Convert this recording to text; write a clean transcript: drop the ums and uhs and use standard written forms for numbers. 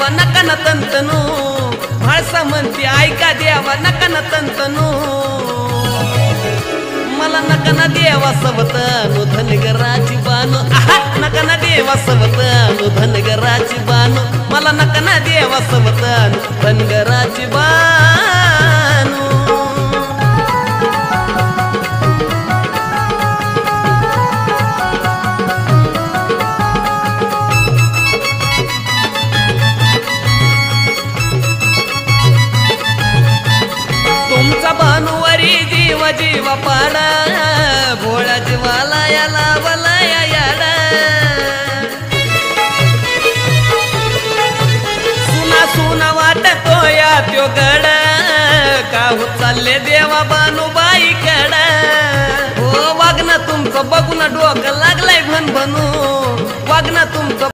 देवा नका न तंतनू भाळसा म्हणती ऐका देवा नका न तंतनू मला नका न देवा सवतनु धनगराची बानो आहा नका न देवा सवतनु धनगराची बानो मला नका न देवा सवतनु धनगराची बानो तुमचा भानुवारी जीव जीव पाडा भोळा जीवाला याला वलाया याडा सुना सुना वाटतो या त्यो गडा काहू चालले देवा बानुबाई कडा हो वागणं तुमचं बघून डोकं लागलाय भनभनू वागणं तुमचं